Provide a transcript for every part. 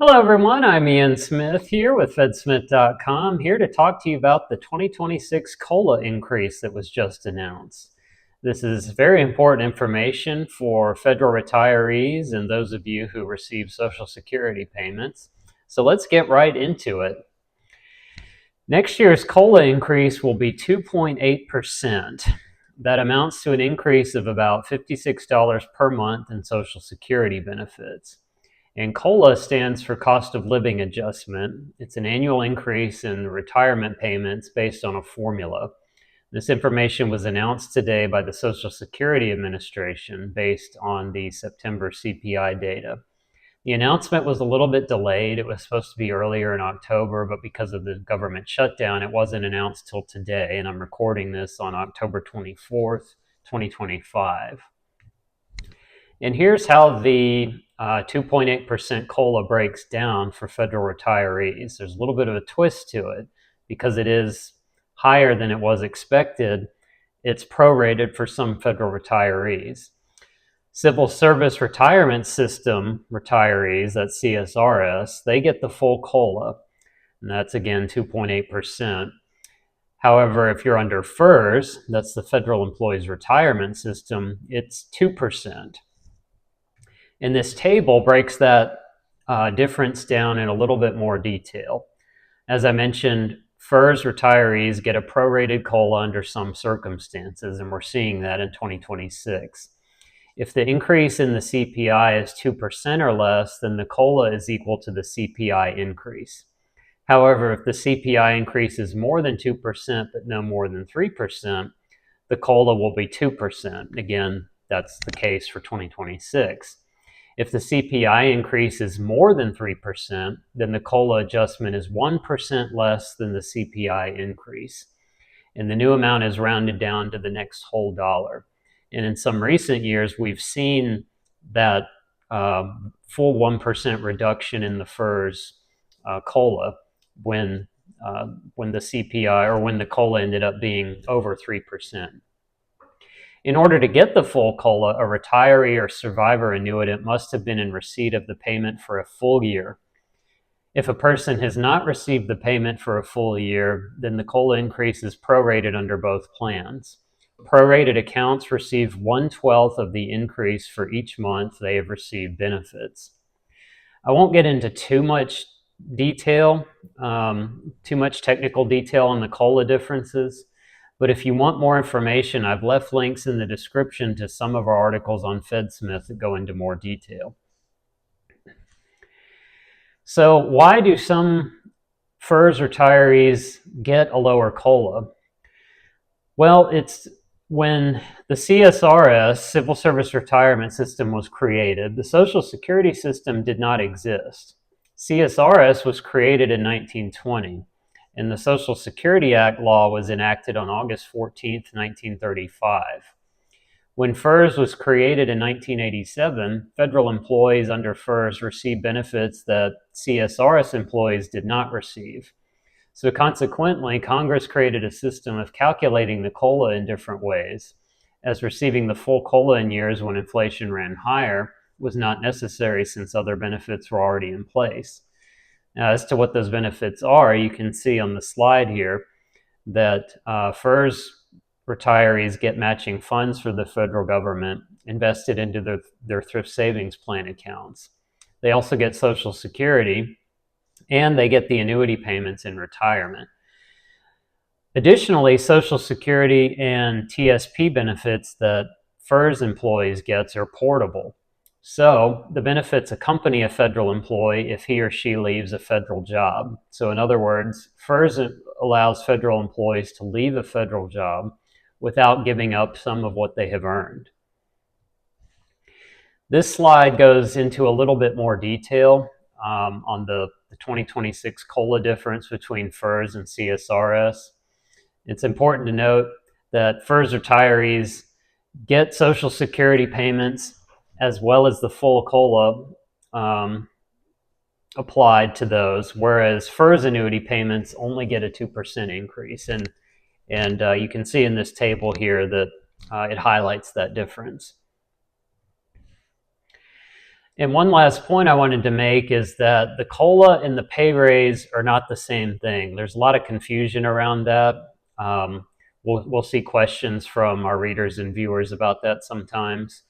Hello, everyone. I'm Ian Smith here with FedSmith.com, here to talk to you about the 2026 COLA increase that was just announced. This is very important information for federal retirees and those of you who receive Social Security payments. So let's get right into it. Next year's COLA increase will be 2.8%. That amounts to an increase of about $56 per month in Social Security benefits. And COLA stands for Cost of Living Adjustment. It's an annual increase in retirement payments based on a formula. This information was announced today by the Social Security Administration based on the September CPI data. The announcement was a little bit delayed. It was supposed to be earlier in October, but because of the government shutdown, it wasn't announced till today, and I'm recording this on October 24th, 2025. And here's how the 2.8% COLA breaks down for federal retirees. There's a little bit of a twist to it because it is higher than it was expected. It's prorated for some federal retirees. Civil Service Retirement System retirees, that's CSRS, they get the full COLA, and that's again 2.8%. However, if you're under FERS, that's the Federal Employees Retirement System, it's 2%. And this table breaks that difference down in a little bit more detail. As I mentioned, FERS retirees get a prorated COLA under some circumstances, and we're seeing that in 2026. If the increase in the CPI is 2% or less, then the COLA is equal to the CPI increase. However, if the CPI increase is more than 2% but no more than 3%, the COLA will be 2%. Again, that's the case for 2026. If the CPI increase is more than 3%, then the COLA adjustment is 1% less than the CPI increase. And the new amount is rounded down to the next whole dollar. And in some recent years, we've seen that full 1% reduction in the FERS COLA when the CPI or when the COLA ended up being over 3%. In order to get the full COLA, a retiree or survivor annuitant must have been in receipt of the payment for a full year. If a person has not received the payment for a full year, then the COLA increase is prorated under both plans. Prorated accounts receive 1/12 of the increase for each month they have received benefits. I won't get into too much detail, too much technical detail on the COLA differences. But if you want more information, I've left links in the description to some of our articles on FedSmith that go into more detail. So why do some FERS retirees get a lower COLA? Well, it's when the CSRS, Civil Service Retirement System, was created, the Social Security system did not exist. CSRS was created in 1920. And the Social Security Act law was enacted on August 14th, 1935. When FERS was created in 1987, federal employees under FERS received benefits that CSRS employees did not receive. So consequently, Congress created a system of calculating the COLA in different ways, as receiving the full COLA in years when inflation ran higher was not necessary since other benefits were already in place. Now, as to what those benefits are, you can see on the slide here that FERS retirees get matching funds for the federal government invested into their thrift savings plan accounts. They also get Social Security, and they get the annuity payments in retirement. Additionally, Social Security and TSP benefits that FERS employees get are portable. So the benefits accompany a federal employee if he or she leaves a federal job. So in other words, FERS allows federal employees to leave a federal job without giving up some of what they have earned. This slide goes into a little bit more detail on the 2026 COLA difference between FERS and CSRS. It's important to note that FERS retirees get Social Security payments as well as the full COLA applied to those, whereas FERS annuity payments only get a 2% increase. And you can see in this table here that it highlights that difference. And one last point I wanted to make is that the COLA and the pay raise are not the same thing. There's a lot of confusion around that. We'll see questions from our readers and viewers about that sometimes.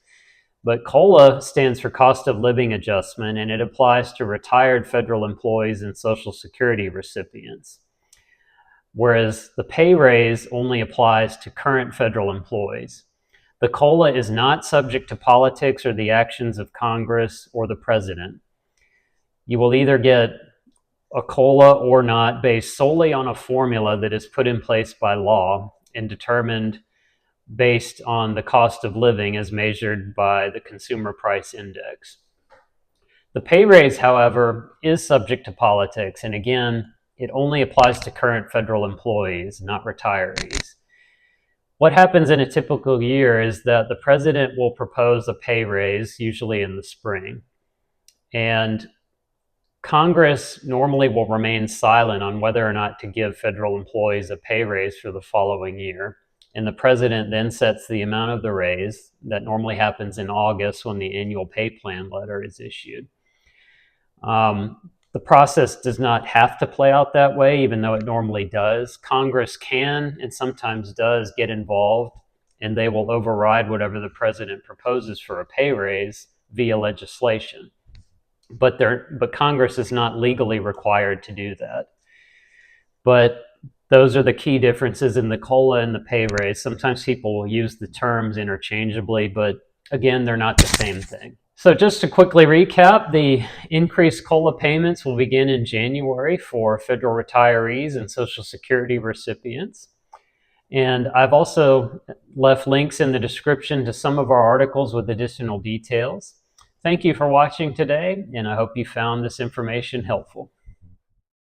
But COLA stands for cost of living adjustment, and it applies to retired federal employees and Social Security recipients. Whereas the pay raise only applies to current federal employees. The COLA is not subject to politics or the actions of Congress or the president. You will either get a COLA or not based solely on a formula that is put in place by law and determined based on the cost of living as measured by the Consumer Price Index. The pay raise, however, is subject to politics, and again, it only applies to current federal employees, not retirees. What happens in a typical year is that the president will propose a pay raise, usually in the spring, and Congress normally will remain silent on whether or not to give federal employees a pay raise for the following year. And the president then sets the amount of the raise. That normally happens in August when the annual pay plan letter is issued. The process does not have to play out that way, even though it normally does. Congress can and sometimes does get involved, and they will override whatever the president proposes for a pay raise via legislation. But Congress is not legally required to do that. But those are the key differences in the COLA and the pay raise. Sometimes people will use the terms interchangeably, but again, they're not the same thing. So just to quickly recap, the increased COLA payments will begin in January for federal retirees and Social Security recipients. And I've also left links in the description to some of our articles with additional details. Thank you for watching today, and I hope you found this information helpful.